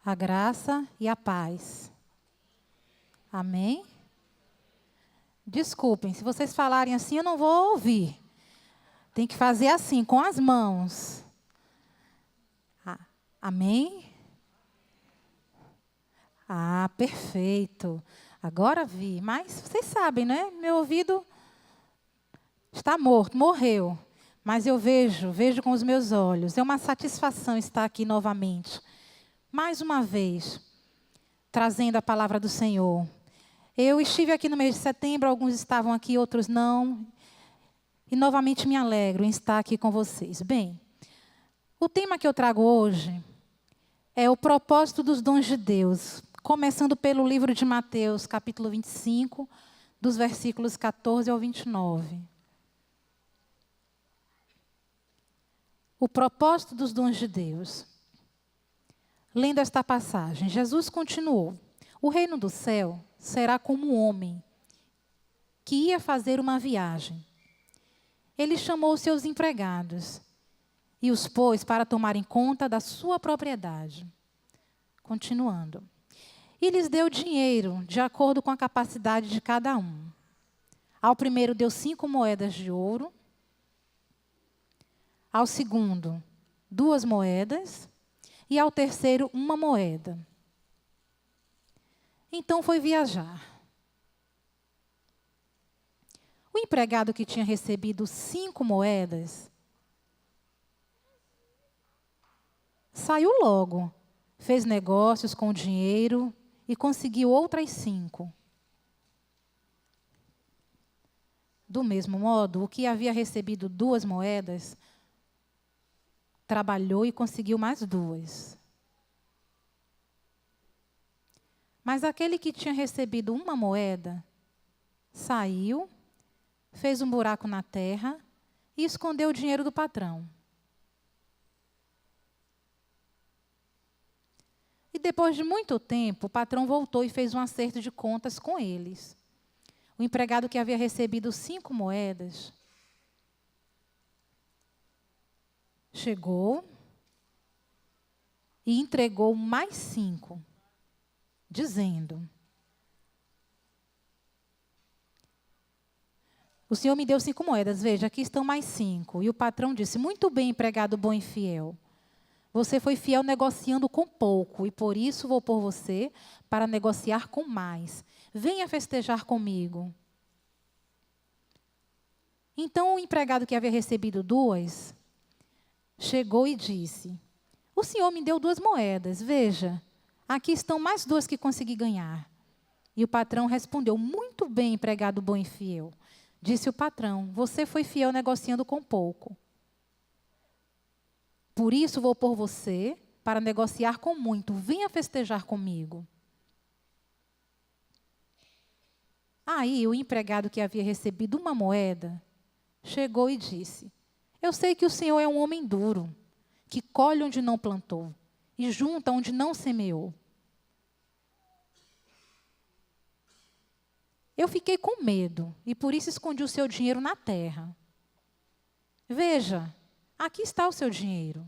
A graça e a paz. Amém? Desculpem, se vocês falarem assim, eu não vou ouvir. Tem que fazer assim, com as mãos. Amém? Ah, perfeito. Agora vi. Mas vocês sabem, né? Meu ouvido está morto, morreu. Mas eu vejo com os meus olhos. É uma satisfação estar aqui novamente. Mais uma vez, trazendo a palavra do Senhor. Eu estive aqui no mês de setembro, alguns estavam aqui, outros não. E novamente me alegro em estar aqui com vocês. Bem, o tema que eu trago hoje é o propósito dos dons de Deus. Começando pelo livro de Mateus, capítulo 25, dos versículos 14 ao 29. O propósito dos dons de Deus. Lendo esta passagem, Jesus continuou: o reino do céu será como um homem que ia fazer uma viagem. Ele chamou os seus empregados e os pôs para tomarem conta da sua propriedade. Continuando. E lhes deu dinheiro de acordo com a capacidade de cada um. Ao primeiro deu 5 moedas de ouro. Ao segundo, 2 moedas. E ao terceiro, 1 moeda. Então foi viajar. O empregado que tinha recebido 5 moedas saiu logo, fez negócios com o dinheiro e conseguiu outras 5. Do mesmo modo, o que havia recebido 2 moedas, trabalhou e conseguiu mais 2. Mas aquele que tinha recebido 1 moeda, saiu, fez um buraco na terra e escondeu o dinheiro do patrão. E depois de muito tempo, o patrão voltou e fez um acerto de contas com eles. O empregado que havia recebido 5 moedas chegou e entregou mais 5, dizendo: o senhor me deu 5 moedas, veja, aqui estão mais 5. E o patrão disse: muito bem, empregado bom e fiel. Você foi fiel negociando com pouco, e por isso vou pôr você para negociar com mais. Venha festejar comigo. Então o empregado que havia recebido 2, chegou e disse: o senhor me deu 2 moedas, veja, aqui estão mais 2 que consegui ganhar. E o patrão respondeu: muito bem, empregado bom e fiel. Disse o patrão: você foi fiel negociando com pouco. Por isso vou pôr você para negociar com muito. Venha festejar comigo. Aí o empregado que havia recebido 1 moeda chegou e disse: eu sei que o senhor é um homem duro, que colhe onde não plantou e junta onde não semeou. Eu fiquei com medo e por isso escondi o seu dinheiro na terra. Veja, aqui está o seu dinheiro.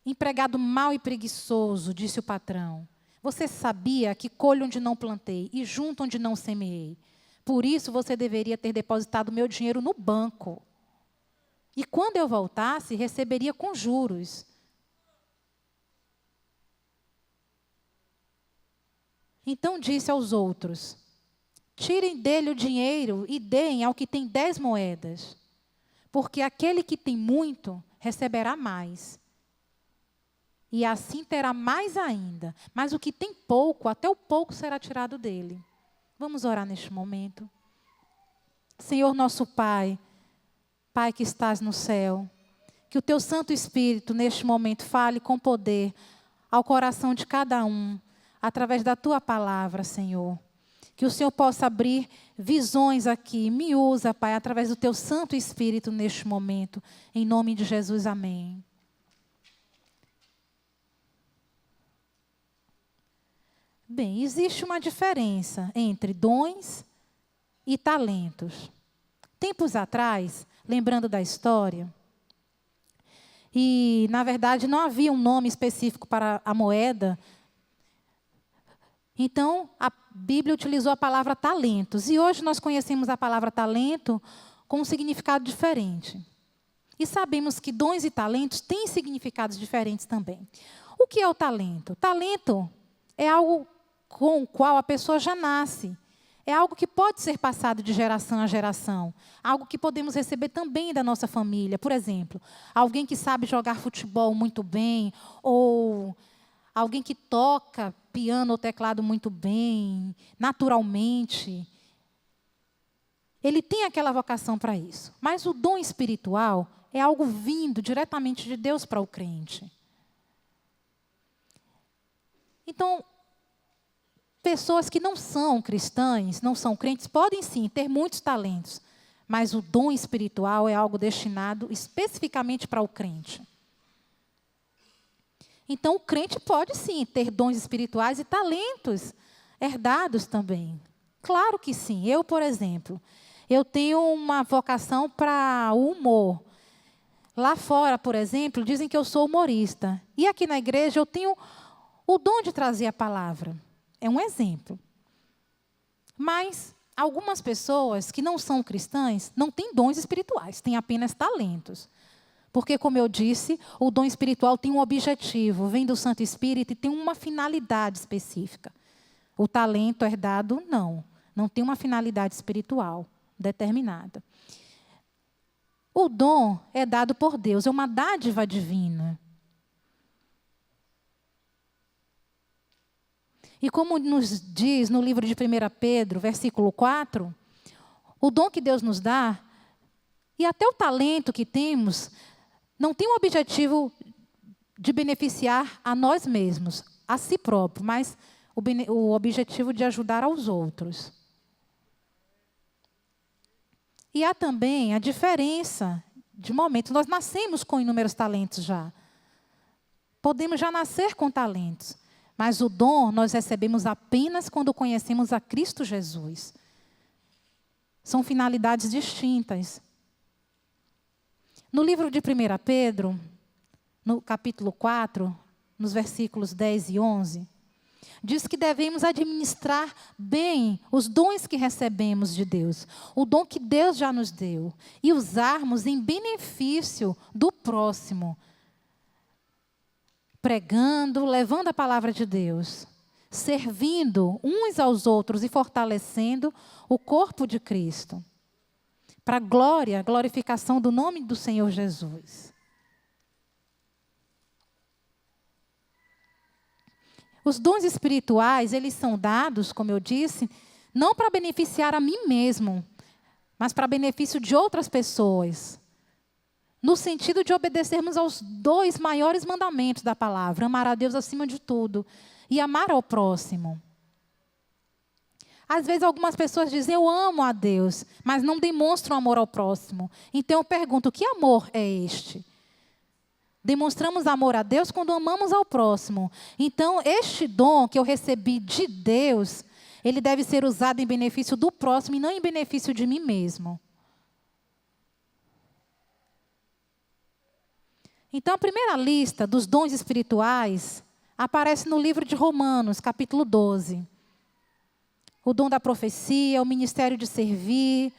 Empregado mau e preguiçoso, disse o patrão. Você sabia que colho onde não plantei e junto onde não semeei. Por isso você deveria ter depositado meu dinheiro no banco. E quando eu voltasse, receberia com juros. Então disse aos outros: tirem dele o dinheiro e deem ao que tem 10 moedas. Porque aquele que tem muito, receberá mais. E assim terá mais ainda. Mas o que tem pouco, até o pouco será tirado dele. Vamos orar neste momento. Senhor nosso Pai, Pai que estás no céu, que o teu Santo Espírito neste momento fale com poder ao coração de cada um, através da tua palavra, Senhor. Que o Senhor possa abrir visões aqui. Me usa, Pai, através do teu Santo Espírito neste momento. Em nome de Jesus, amém. Bem, existe uma diferença entre dons e talentos. Tempos atrás, lembrando da história, E, na verdade, não havia um nome específico para a moeda. Então, a Bíblia utilizou a palavra talentos. E hoje nós conhecemos a palavra talento com um significado diferente. E sabemos que dons e talentos têm significados diferentes também. O que é o talento? Talento é algo com o qual a pessoa já nasce. É algo que pode ser passado de geração a geração. Algo que podemos receber também da nossa família. Por exemplo, alguém que sabe jogar futebol muito bem, ou alguém que toca piano ou teclado muito bem, naturalmente. Ele tem aquela vocação para isso. Mas o dom espiritual é algo vindo diretamente de Deus para o crente. Então, pessoas que não são cristãs, não são crentes, podem sim ter muitos talentos, mas o dom espiritual é algo destinado especificamente para o crente. Então, o crente pode sim ter dons espirituais e talentos herdados também. Claro que sim. Eu, por exemplo, eu tenho uma vocação para o humor. Lá fora, por exemplo, dizem que eu sou humorista. E aqui na igreja eu tenho o dom de trazer a palavra. É um exemplo. Mas algumas pessoas que não são cristãs não têm dons espirituais, têm apenas talentos. Porque, como eu disse, o dom espiritual tem um objetivo, vem do Santo Espírito e tem uma finalidade específica. O talento herdado, não tem uma finalidade espiritual determinada. O dom é dado por Deus, é uma dádiva divina. E como nos diz no livro de 1 Pedro, versículo 4, o dom que Deus nos dá, e até o talento que temos, não tem o objetivo de beneficiar a nós mesmos, a si próprio, mas o objetivo de ajudar aos outros. E há também a diferença de momentos. Nós nascemos com inúmeros talentos já. Podemos já nascer com talentos. Mas o dom nós recebemos apenas quando conhecemos a Cristo Jesus. São finalidades distintas. No livro de 1 Pedro, no capítulo 4, nos versículos 10 e 11, diz que devemos administrar bem os dons que recebemos de Deus, o dom que Deus já nos deu, e usarmos em benefício do próximo, pregando, levando a palavra de Deus, servindo uns aos outros e fortalecendo o corpo de Cristo, para a glorificação do nome do Senhor Jesus. Os dons espirituais, eles são dados, como eu disse, não para beneficiar a mim mesmo, mas para benefício de outras pessoas. No sentido de obedecermos aos 2 maiores mandamentos da palavra: amar a Deus acima de tudo e amar ao próximo. Às vezes algumas pessoas dizem, eu amo a Deus, mas não demonstram amor ao próximo. Então eu pergunto, que amor é este? Demonstramos amor a Deus quando amamos ao próximo. Então, este dom que eu recebi de Deus, ele deve ser usado em benefício do próximo e não em benefício de mim mesmo. Então, a primeira lista dos dons espirituais aparece no livro de Romanos, capítulo 12. O dom da profecia, o ministério de servir,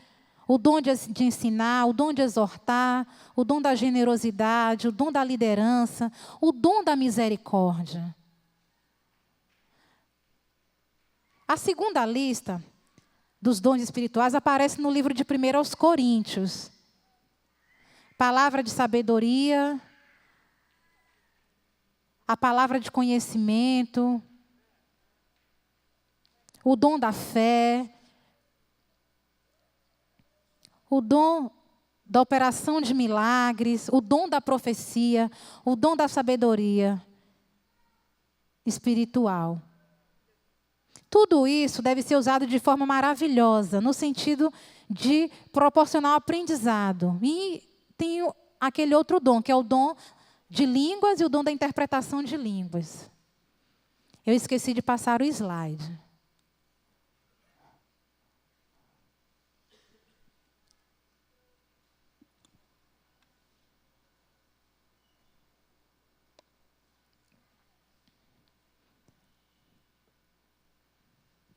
o dom de ensinar, o dom de exortar, o dom da generosidade, o dom da liderança, o dom da misericórdia. A segunda lista dos dons espirituais aparece no livro de 1 aos Coríntios. Palavra de sabedoria, a palavra de conhecimento, o dom da fé, o dom da operação de milagres, o dom da profecia, o dom da sabedoria espiritual. Tudo isso deve ser usado de forma maravilhosa, no sentido de proporcionar um aprendizado. E tem aquele outro dom, que é o dom de línguas e o dom da interpretação de línguas. Eu esqueci de passar o slide.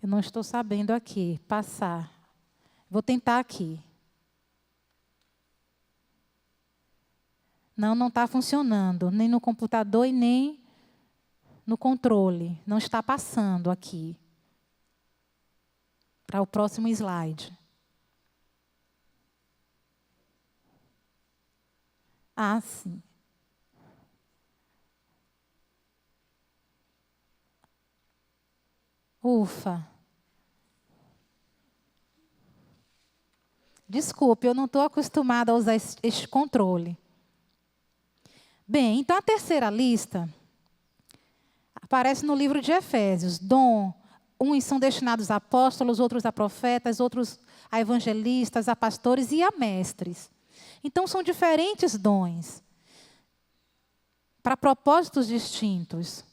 Eu não estou sabendo aqui passar. Vou tentar aqui. Não está funcionando, nem no computador e nem no controle. Não está passando aqui. Para o próximo slide. Ah, sim. Ufa. Desculpe, eu não estou acostumada a usar este controle. Bem, então a terceira lista aparece no livro de Efésios. Dom, uns são destinados a apóstolos, outros a profetas, outros a evangelistas, a pastores e a mestres. Então são diferentes dons para propósitos distintos.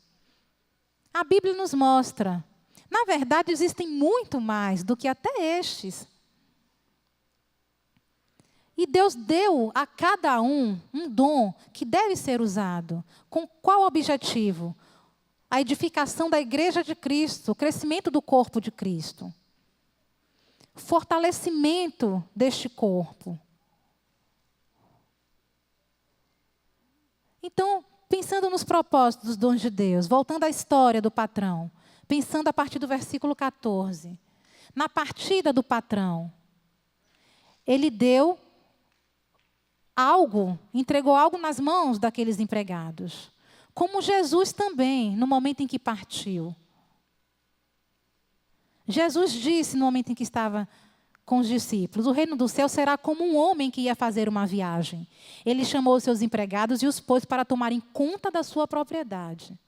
A Bíblia nos mostra, na verdade, existem muito mais do que até estes. E Deus deu a cada um dom que deve ser usado. Com qual objetivo? A edificação da igreja de Cristo, o crescimento do corpo de Cristo. Fortalecimento deste corpo. Então, pensando nos propósitos dos dons de Deus, voltando à história do patrão, pensando a partir do versículo 14, na partida do patrão, ele deu algo, entregou algo nas mãos daqueles empregados. Como Jesus também, no momento em que partiu. Jesus disse no momento em que estava com os discípulos, o reino do céu será como um homem que ia fazer uma viagem. Ele chamou os seus empregados e os pôs para tomarem conta da sua propriedade.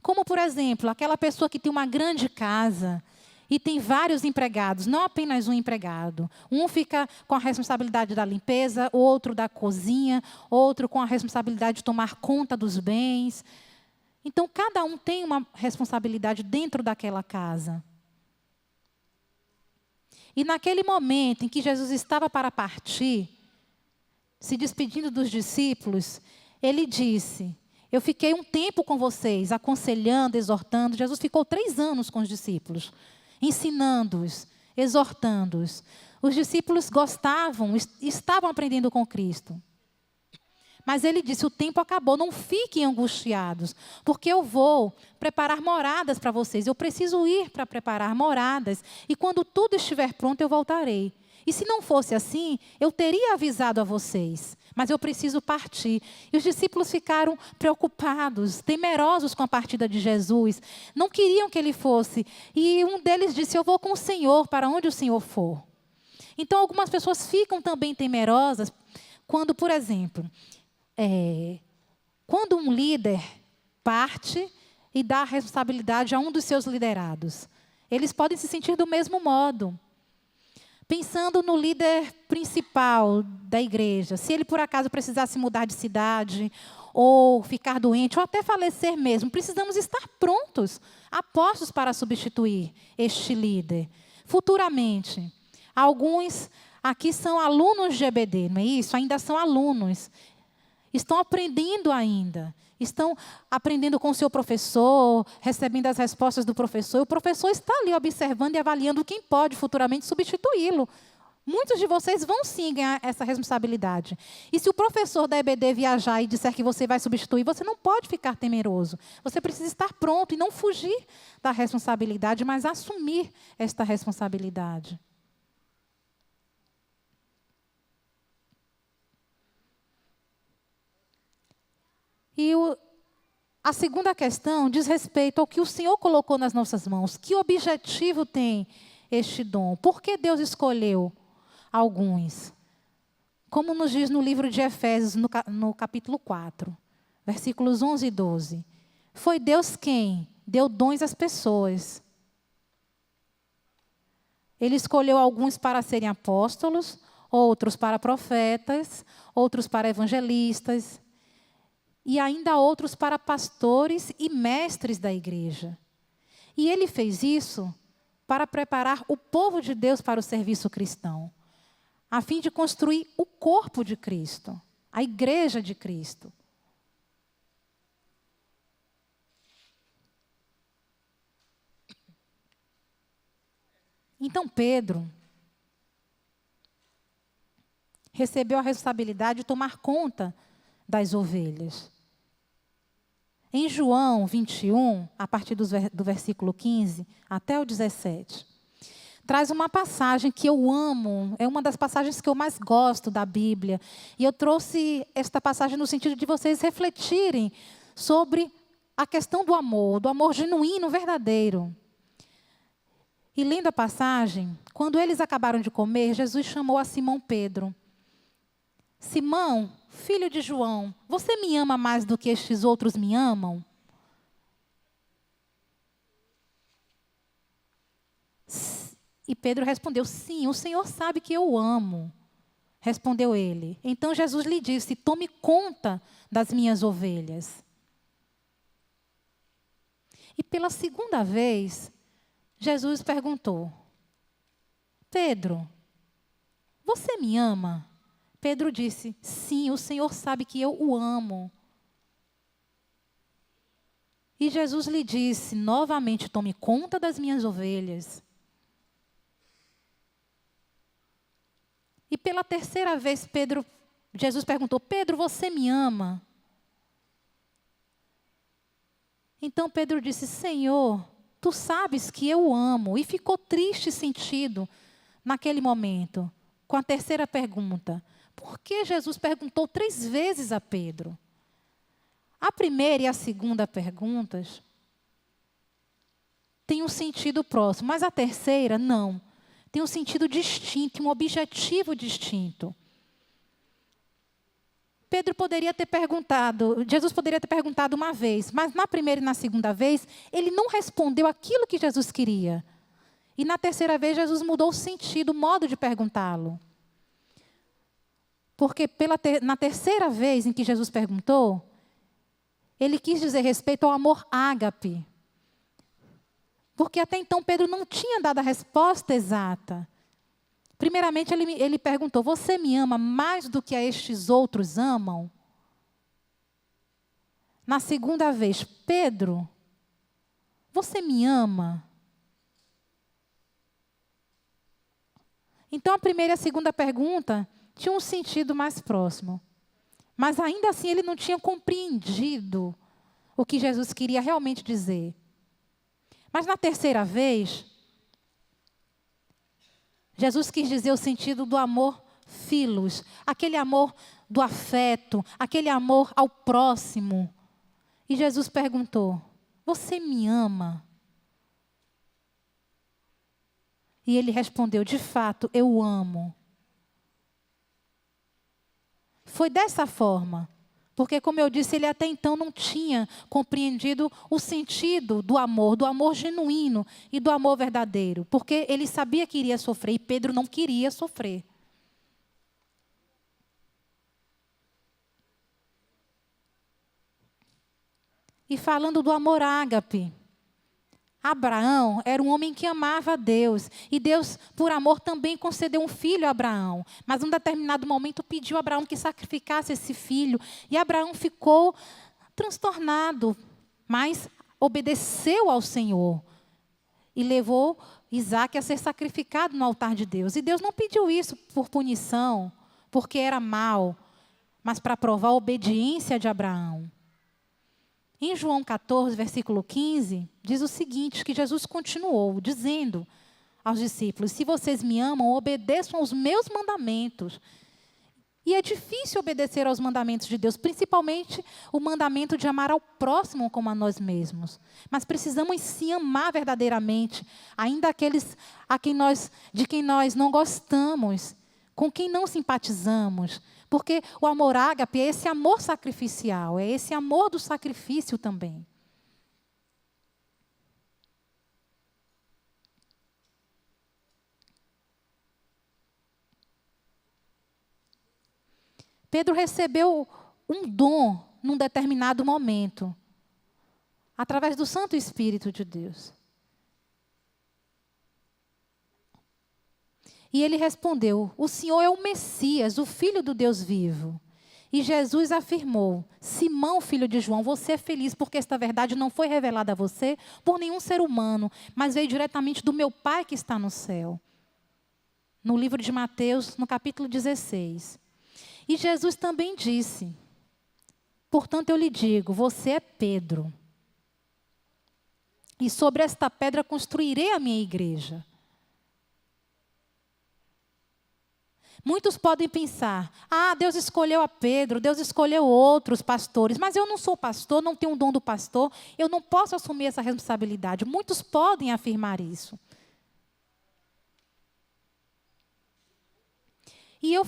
Como, por exemplo, aquela pessoa que tem uma grande casa e tem vários empregados, não apenas um empregado. Um fica com a responsabilidade da limpeza, outro da cozinha, outro com a responsabilidade de tomar conta dos bens. Então, cada um tem uma responsabilidade dentro daquela casa. E naquele momento em que Jesus estava para partir, se despedindo dos discípulos, ele disse: eu fiquei um tempo com vocês, aconselhando, exortando. Jesus ficou 3 anos com os discípulos, ensinando-os, exortando-os. Os discípulos gostavam, estavam aprendendo com Cristo. Mas ele disse, o tempo acabou, não fiquem angustiados, porque eu vou preparar moradas para vocês. Eu preciso ir para preparar moradas, e quando tudo estiver pronto, eu voltarei. E se não fosse assim, eu teria avisado a vocês, mas eu preciso partir. E os discípulos ficaram preocupados, temerosos com a partida de Jesus, não queriam que ele fosse. E um deles disse, eu vou com o Senhor, para onde o Senhor for. Então, algumas pessoas ficam também temerosas quando, por exemplo, quando um líder parte e dá a responsabilidade a um dos seus liderados. Eles podem se sentir do mesmo modo. Pensando no líder principal da igreja, se ele por acaso precisasse mudar de cidade, ou ficar doente, ou até falecer mesmo, precisamos estar prontos, apostos para substituir este líder. Futuramente, alguns aqui são alunos de EBD, não é isso? Ainda são alunos. Estão aprendendo ainda. Estão aprendendo com o seu professor, recebendo as respostas do professor. E o professor está ali observando e avaliando quem pode futuramente substituí-lo. Muitos de vocês vão sim ganhar essa responsabilidade. E se o professor da EBD viajar e disser que você vai substituir, você não pode ficar temeroso. Você precisa estar pronto e não fugir da responsabilidade, mas assumir esta responsabilidade. E a segunda questão diz respeito ao que o Senhor colocou nas nossas mãos. Que objetivo tem este dom? Por que Deus escolheu alguns? Como nos diz no livro de Efésios, no capítulo 4, versículos 11 e 12. Foi Deus quem deu dons às pessoas. Ele escolheu alguns para serem apóstolos, outros para profetas, outros para evangelistas, e ainda outros para pastores e mestres da igreja. E ele fez isso para preparar o povo de Deus para o serviço cristão, a fim de construir o corpo de Cristo, a igreja de Cristo. Então Pedro recebeu a responsabilidade de tomar conta das ovelhas. Em João 21, a partir do versículo 15 até o 17, traz uma passagem que eu amo, é uma das passagens que eu mais gosto da Bíblia. E eu trouxe esta passagem no sentido de vocês refletirem sobre a questão do amor genuíno, verdadeiro. E lendo a passagem, quando eles acabaram de comer, Jesus chamou a Simão Pedro. Simão, filho de João, você me ama mais do que estes outros me amam? E Pedro respondeu, sim, o Senhor sabe que eu amo. Respondeu ele. Então Jesus lhe disse, tome conta das minhas ovelhas. E pela segunda vez, Jesus perguntou, Pedro, você me ama? Pedro disse, sim, o Senhor sabe que eu o amo. E Jesus lhe disse, novamente, tome conta das minhas ovelhas. E pela terceira vez, Jesus perguntou, Pedro, você me ama? Então Pedro disse, Senhor, tu sabes que eu o amo. E ficou triste sentido naquele momento, com a terceira pergunta. Por que Jesus perguntou 3 vezes a Pedro? A primeira e a segunda perguntas têm um sentido próximo, mas a terceira não. Tem um sentido distinto, um objetivo distinto. Jesus poderia ter perguntado uma vez, mas na primeira e na segunda vez, ele não respondeu aquilo que Jesus queria. E na terceira vez, Jesus mudou o sentido, o modo de perguntá-lo. Porque na terceira vez em que Jesus perguntou, ele quis dizer respeito ao amor ágape. Porque até então Pedro não tinha dado a resposta exata. Primeiramente ele perguntou, você me ama mais do que a estes outros amam? Na segunda vez, Pedro, você me ama? Então a primeira e a segunda pergunta tinham um sentido mais próximo. Mas ainda assim ele não tinha compreendido o que Jesus queria realmente dizer. Mas na terceira vez, Jesus quis dizer o sentido do amor filos, aquele amor do afeto, aquele amor ao próximo. E Jesus perguntou, você me ama? E ele respondeu, de fato, eu o amo. Foi dessa forma, porque, como eu disse, ele até então não tinha compreendido o sentido do amor genuíno e do amor verdadeiro, porque ele sabia que iria sofrer e Pedro não queria sofrer. E falando do amor ágape, Abraão era um homem que amava a Deus. E Deus, por amor, também concedeu um filho a Abraão. Mas, em um determinado momento, pediu a Abraão que sacrificasse esse filho. E Abraão ficou transtornado, mas obedeceu ao Senhor. E levou Isaque a ser sacrificado no altar de Deus. E Deus não pediu isso por punição, porque era mau, mas para provar a obediência de Abraão. Em João 14, versículo 15, diz o seguinte, que Jesus continuou dizendo aos discípulos, se vocês me amam, obedeçam aos meus mandamentos. E é difícil obedecer aos mandamentos de Deus, principalmente o mandamento de amar ao próximo como a nós mesmos. Mas precisamos sim amar verdadeiramente, ainda aqueles de quem nós não gostamos, com quem não simpatizamos. Porque o amor ágape é esse amor sacrificial, é esse amor do sacrifício também. Pedro recebeu um dom num determinado momento, através do Santo Espírito de Deus. E ele respondeu, o Senhor é o Messias, o Filho do Deus vivo. E Jesus afirmou: Simão, filho de João, você é feliz porque esta verdade não foi revelada a você por nenhum ser humano, mas veio diretamente do meu Pai que está no céu. No livro de Mateus, no capítulo 16. E Jesus também disse: portanto eu lhe digo, você é Pedro. E sobre esta pedra construirei a minha igreja. Muitos podem pensar: Deus escolheu a Pedro, Deus escolheu outros pastores, mas eu não sou pastor, não tenho o dom do pastor, eu não posso assumir essa responsabilidade. Muitos podem afirmar isso. E eu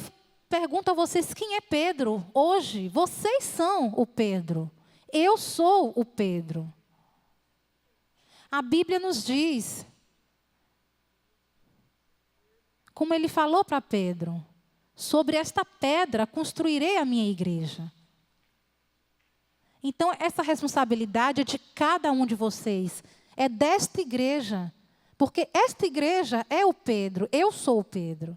pergunto a vocês, quem é Pedro hoje? Vocês são o Pedro. Eu sou o Pedro. A Bíblia nos diz, como ele falou para Pedro: sobre esta pedra construirei a minha igreja. Então, essa responsabilidade é de cada um de vocês. É desta igreja. Porque esta igreja é o Pedro. Eu sou o Pedro.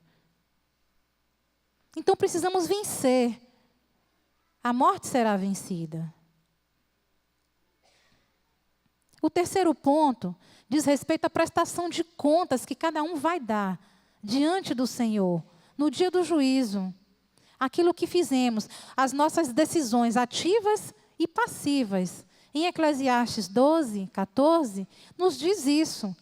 Então, precisamos vencer. A morte será vencida. O terceiro ponto diz respeito à prestação de contas que cada um vai dar diante do Senhor, no dia do juízo. Aquilo que fizemos, as nossas decisões ativas e passivas. Em Eclesiastes 12, 14, nos diz isso,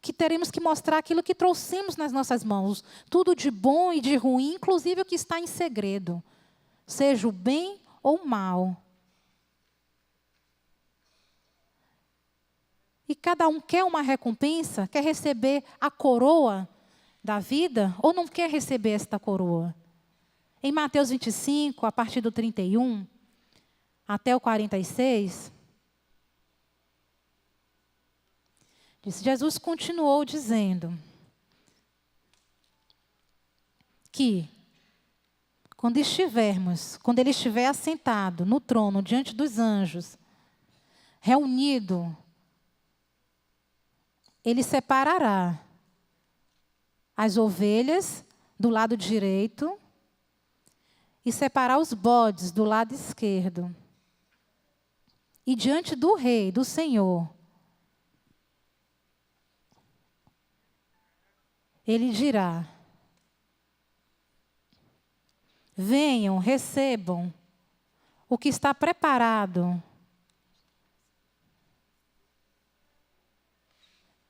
que teremos que mostrar aquilo que trouxemos nas nossas mãos, tudo de bom e de ruim, inclusive o que está em segredo, seja o bem ou o mal. E cada um quer uma recompensa, quer receber a coroa da vida ou não quer receber esta coroa? Em Mateus 25, a partir do 31 até o 46, Jesus continuou dizendo que quando ele estiver assentado no trono diante dos anjos, reunido, ele separará as ovelhas do lado direito e separar os bodes do lado esquerdo. E diante do Rei, do Senhor, ele dirá: venham, recebam o que está preparado.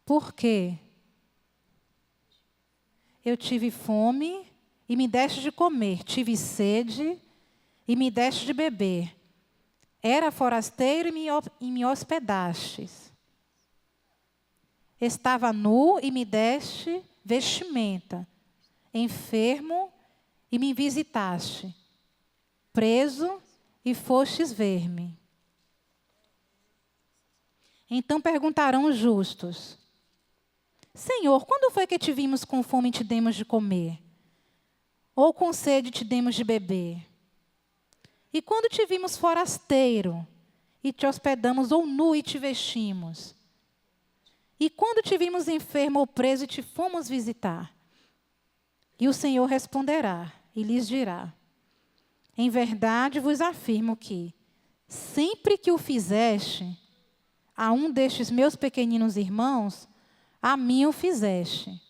Por quê? Eu tive fome e me deste de comer, tive sede e me deste de beber. Era forasteiro e me hospedastes. Estava nu e me deste vestimenta. Enfermo e me visitaste. Preso e fostes ver-me. Então perguntarão os justos: Senhor, quando foi que te vimos com fome e te demos de comer? Ou com sede te demos de beber? E quando te vimos forasteiro e te hospedamos, ou nu e te vestimos? E quando te vimos enfermo ou preso e te fomos visitar? E o Senhor responderá e lhes dirá: em verdade vos afirmo que, sempre que o fizeste a um destes meus pequeninos irmãos, a mim o fizeste.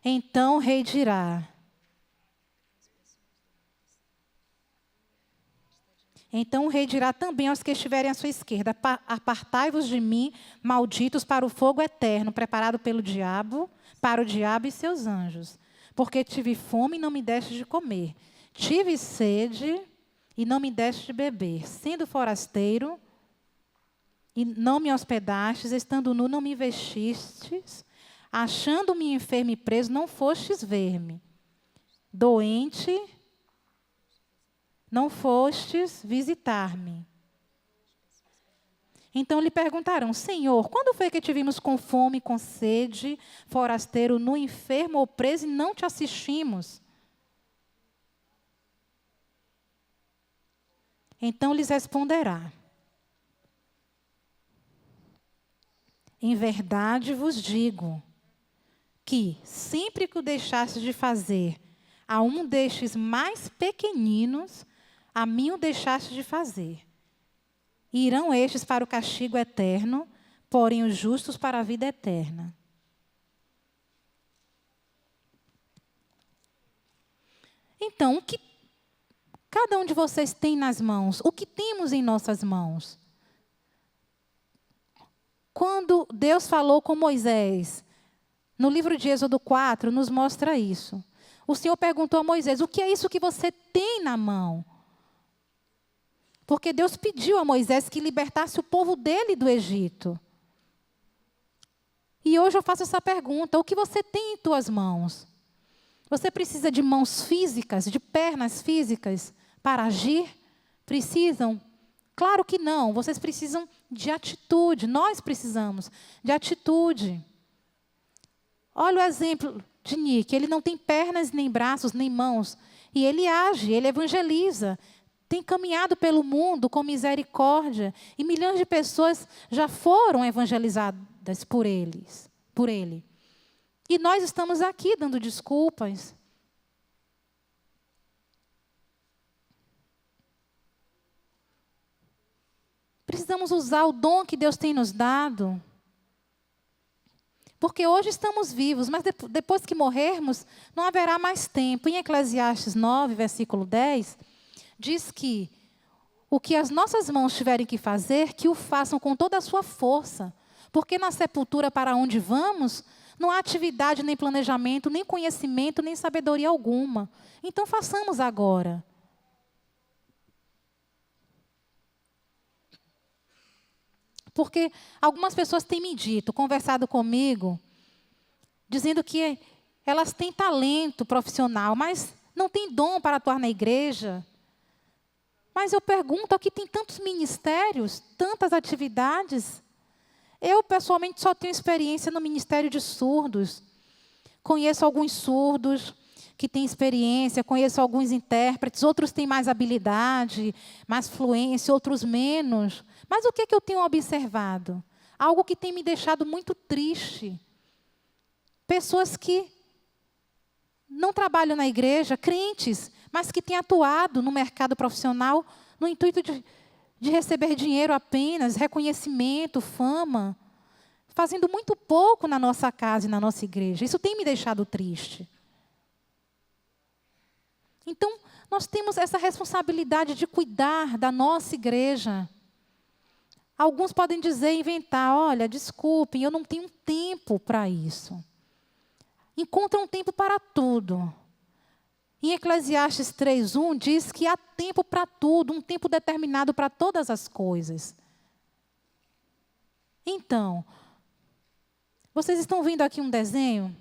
Então o rei dirá: também aos que estiverem à sua esquerda: apartai-vos de mim, malditos, para o fogo eterno, preparado para o diabo e seus anjos. Porque tive fome e não me deste de comer, tive sede e não me deste de beber, sendo forasteiro e não me hospedastes, estando nu não me vestistes, achando-me enfermo e preso não fostes ver-me, doente não fostes visitar-me. Então lhe perguntarão: Senhor, quando foi que te vimos com fome, com sede, forasteiro, nu, enfermo ou preso e não te assistimos? Então lhes responderá: em verdade vos digo que, sempre que o deixastes de fazer a um destes mais pequeninos, a mim o deixaste de fazer. E irão estes para o castigo eterno, porém os justos para a vida eterna. Então, o que cada um de vocês tem nas mãos? O que temos em nossas mãos? Quando Deus falou com Moisés, no livro de Êxodo 4, nos mostra isso. O Senhor perguntou a Moisés, o que é isso que você tem na mão? Porque Deus pediu a Moisés que libertasse o povo dele do Egito. E hoje eu faço essa pergunta, o que você tem em tuas mãos? Você precisa de mãos físicas, de pernas físicas para agir? Precisam? Claro que não. Vocês precisam de atitude. Nós precisamos de atitude. Olha o exemplo de Nick. Ele não tem pernas, nem braços, nem mãos. E ele age, ele evangeliza. Tem caminhado pelo mundo com misericórdia. E milhões de pessoas já foram evangelizadas por ele. E nós estamos aqui dando desculpas. Precisamos usar o dom que Deus tem nos dado. Porque hoje estamos vivos, mas depois que morrermos, não haverá mais tempo. Em Eclesiastes 9, versículo 10, diz que o que as nossas mãos tiverem que fazer, que o façam com toda a sua força. Porque na sepultura para onde vamos, não há atividade, nem planejamento, nem conhecimento, nem sabedoria alguma. Então, façamos agora. Porque algumas pessoas têm me dito, conversado comigo, dizendo que elas têm talento profissional, mas não têm dom para atuar na igreja. Mas eu pergunto, aqui tem tantos ministérios, tantas atividades. Eu, pessoalmente, só tenho experiência no Ministério de Surdos. Conheço alguns surdos que têm experiência, conheço alguns intérpretes, outros têm mais habilidade, mais fluência, outros menos. Mas o que é que eu tenho observado? Algo que tem me deixado muito triste. Pessoas que não trabalham na igreja, crentes, mas que têm atuado no mercado profissional no intuito de receber dinheiro apenas, reconhecimento, fama, fazendo muito pouco na nossa casa e na nossa igreja. Isso tem me deixado triste. Então, nós temos essa responsabilidade de cuidar da nossa igreja. Alguns podem dizer, inventar, olha, desculpem, eu não tenho tempo para isso. Encontra um tempo para tudo. Em Eclesiastes 3:1 diz que há tempo para tudo, um tempo determinado para todas as coisas. Então, vocês estão vendo aqui um desenho?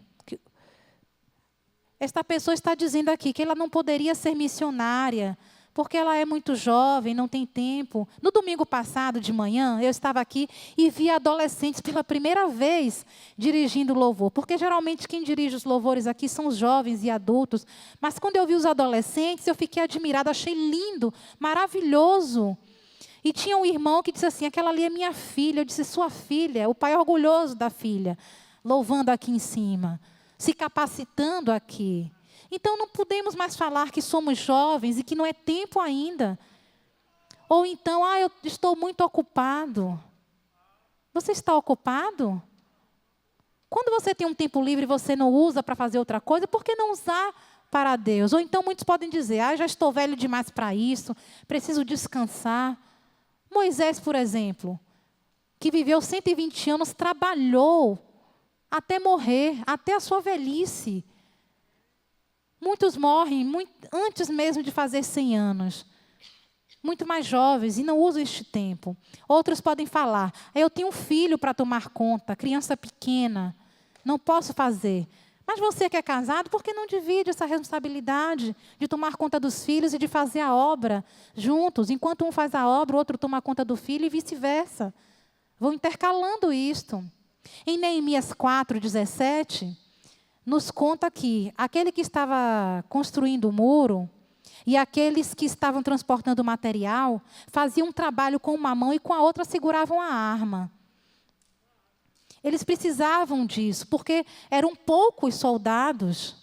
Esta pessoa está dizendo aqui que ela não poderia ser missionária, porque ela é muito jovem, não tem tempo. No domingo passado, de manhã, eu estava aqui e vi adolescentes pela primeira vez dirigindo louvor. Porque geralmente quem dirige os louvores aqui são os jovens e adultos. Mas quando eu vi os adolescentes, eu fiquei admirada, achei lindo, maravilhoso. E tinha um irmão que disse assim, aquela ali é minha filha. Eu disse, sua filha, o pai é orgulhoso da filha, louvando aqui em cima, se capacitando aqui. Então, não podemos mais falar que somos jovens e que não é tempo ainda. Ou então, eu estou muito ocupado. Você está ocupado? Quando você tem um tempo livre e você não usa para fazer outra coisa, por que não usar para Deus? Ou então, muitos podem dizer, já estou velho demais para isso, preciso descansar. Moisés, por exemplo, que viveu 120 anos, trabalhou até morrer, até a sua velhice. Muitos morrem antes mesmo de fazer 100 anos. Muito mais jovens e não usam este tempo. Outros podem falar, eu tenho um filho para tomar conta, criança pequena, não posso fazer. Mas você que é casado, por que não divide essa responsabilidade de tomar conta dos filhos e de fazer a obra juntos? Enquanto um faz a obra, o outro toma conta do filho e vice-versa. Vão intercalando isto. Em Neemias 4:17... nos conta que aquele que estava construindo o muro e aqueles que estavam transportando o material faziam um trabalho com uma mão e com a outra seguravam a arma. Eles precisavam disso, porque eram poucos soldados.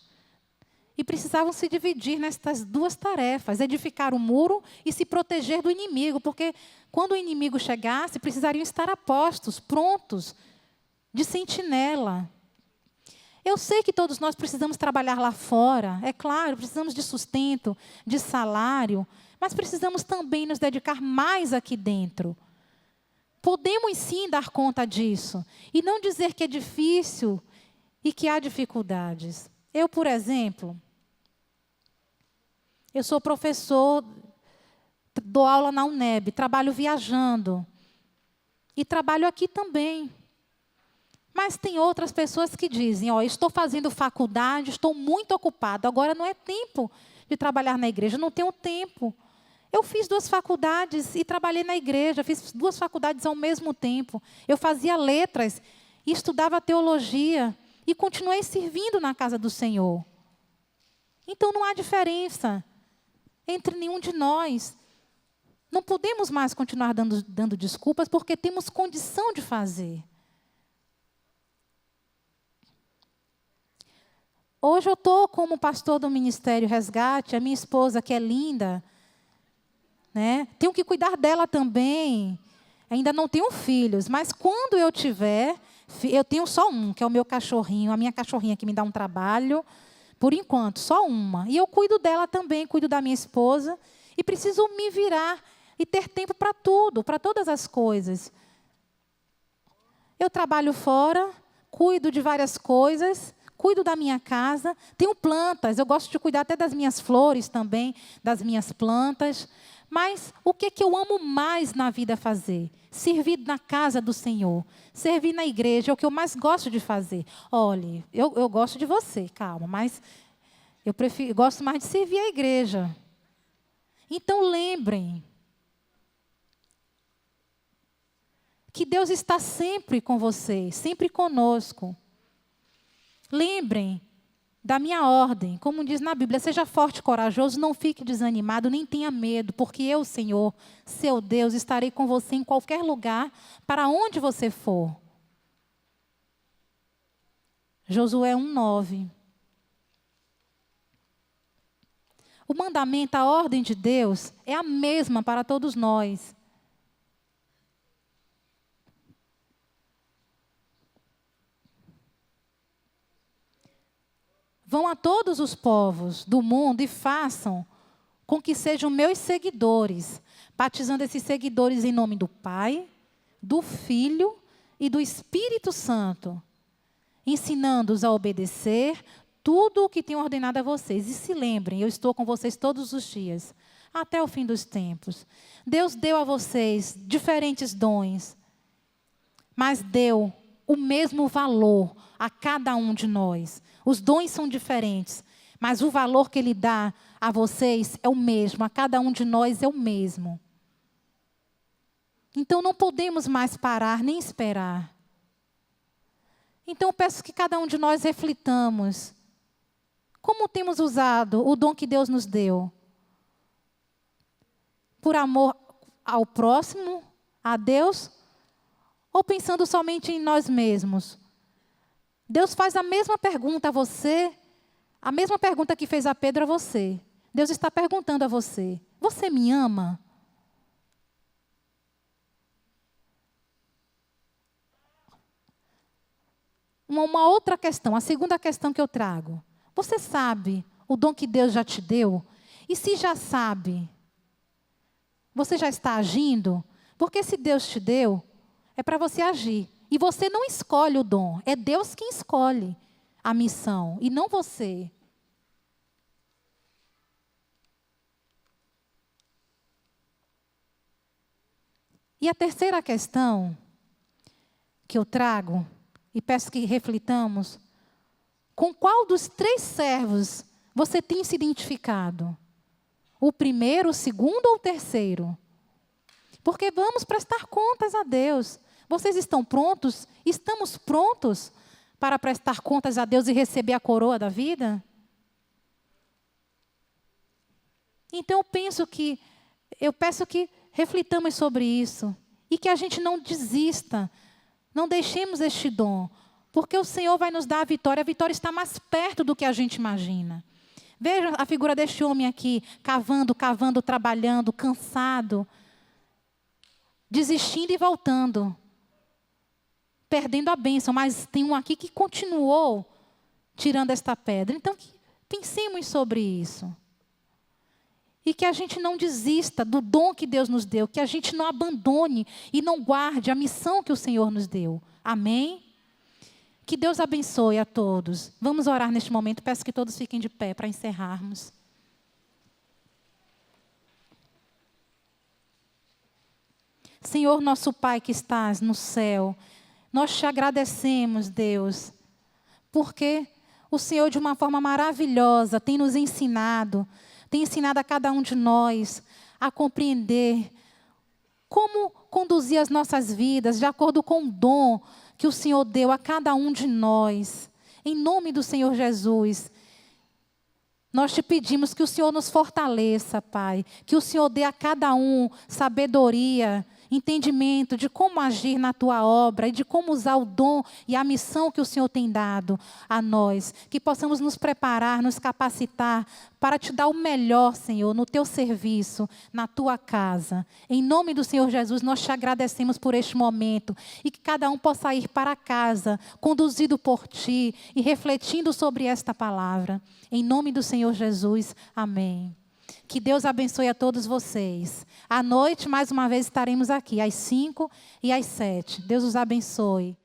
E precisavam se dividir nestas duas tarefas, edificar o muro e se proteger do inimigo, porque quando o inimigo chegasse, precisariam estar a postos, prontos, de sentinela. Eu sei que todos nós precisamos trabalhar lá fora, é claro, precisamos de sustento, de salário, mas precisamos também nos dedicar mais aqui dentro. Podemos sim dar conta disso, e não dizer que é difícil e que há dificuldades. Eu, por exemplo, eu sou professor, dou aula na UNEB, trabalho viajando. E trabalho aqui também. Mas tem outras pessoas que dizem, estou fazendo faculdade, estou muito ocupado, agora não é tempo de trabalhar na igreja, não tenho tempo. Eu fiz 2 faculdades e trabalhei na igreja, fiz 2 faculdades ao mesmo tempo. Eu fazia letras e estudava teologia e continuei servindo na casa do Senhor. Então não há diferença entre nenhum de nós. Não podemos mais continuar dando desculpas porque temos condição de fazer. Hoje eu estou como pastor do Ministério Resgate, a minha esposa, que é linda, né? Tenho que cuidar dela também. Ainda não tenho filhos, mas quando eu tiver, eu tenho só um, que é o meu cachorrinho, a minha cachorrinha que me dá um trabalho. Por enquanto, só uma. E eu cuido dela também, cuido da minha esposa. E preciso me virar e ter tempo para tudo, para todas as coisas. Eu trabalho fora, cuido de várias coisas, cuido da minha casa, tenho plantas. Eu gosto de cuidar até das minhas flores também, das minhas plantas. Mas o que eu amo mais na vida fazer? Servir na casa do Senhor. Servir na igreja é o que eu mais gosto de fazer. Olhe, eu gosto de você, calma, mas eu gosto mais de servir a igreja. Então lembrem que Deus está sempre com vocês, sempre conosco. Lembrem da minha ordem, como diz na Bíblia, seja forte e corajoso, não fique desanimado, nem tenha medo, porque eu, Senhor, seu Deus, estarei com você em qualquer lugar, para onde você for. Josué 1:9. O mandamento, a ordem de Deus, é a mesma para todos nós. Vão a todos os povos do mundo e façam com que sejam meus seguidores, batizando esses seguidores em nome do Pai, do Filho e do Espírito Santo, ensinando-os a obedecer tudo o que tenho ordenado a vocês. E se lembrem, eu estou com vocês todos os dias, até o fim dos tempos. Deus deu a vocês diferentes dons, mas deu o mesmo valor a cada um de nós. Os dons são diferentes, mas o valor que Ele dá a vocês é o mesmo, a cada um de nós é o mesmo. Então não podemos mais parar nem esperar. Então eu peço que cada um de nós reflitamos. Como temos usado o dom que Deus nos deu? Por amor ao próximo, a Deus, ou pensando somente em nós mesmos? Deus faz a mesma pergunta a você, a mesma pergunta que fez a Pedro a você. Deus está perguntando a você, você me ama? Uma outra questão, a segunda questão que eu trago. Você sabe o dom que Deus já te deu? E se já sabe, você já está agindo? Porque se Deus te deu, é para você agir. E você não escolhe o dom, é Deus quem escolhe a missão, e não você. E a terceira questão que eu trago, e peço que reflitamos, com qual dos 3 servos você tem se identificado? O primeiro, o segundo ou o terceiro? Porque vamos prestar contas a Deus. Vocês estão prontos? Estamos prontos para prestar contas a Deus e receber a coroa da vida? Então eu peço que reflitamos sobre isso e que a gente não desista, não deixemos este dom, porque o Senhor vai nos dar a vitória está mais perto do que a gente imagina. Veja a figura deste homem aqui, cavando, cavando, trabalhando, cansado, desistindo e voltando, perdendo a bênção. Mas tem um aqui que continuou tirando esta pedra. Então, pensemos sobre isso. E que a gente não desista do dom que Deus nos deu, que a gente não abandone e não guarde a missão que o Senhor nos deu. Amém? Que Deus abençoe a todos. Vamos orar neste momento. Peço que todos fiquem de pé para encerrarmos. Senhor, nosso Pai que estás no céu, nós te agradecemos, Deus, porque o Senhor, de uma forma maravilhosa, tem nos ensinado, tem ensinado a cada um de nós a compreender como conduzir as nossas vidas de acordo com o dom que o Senhor deu a cada um de nós. Em nome do Senhor Jesus, nós te pedimos que o Senhor nos fortaleça, Pai, que o Senhor dê a cada um sabedoria, entendimento de como agir na tua obra e de como usar o dom e a missão que o Senhor tem dado a nós. Que possamos nos preparar, nos capacitar para te dar o melhor, Senhor, no teu serviço, na tua casa. Em nome do Senhor Jesus, nós te agradecemos por este momento e que cada um possa ir para casa, conduzido por ti e refletindo sobre esta palavra. Em nome do Senhor Jesus, amém. Que Deus abençoe a todos vocês. À noite, mais uma vez, estaremos aqui, às 5 e às 7. Deus os abençoe.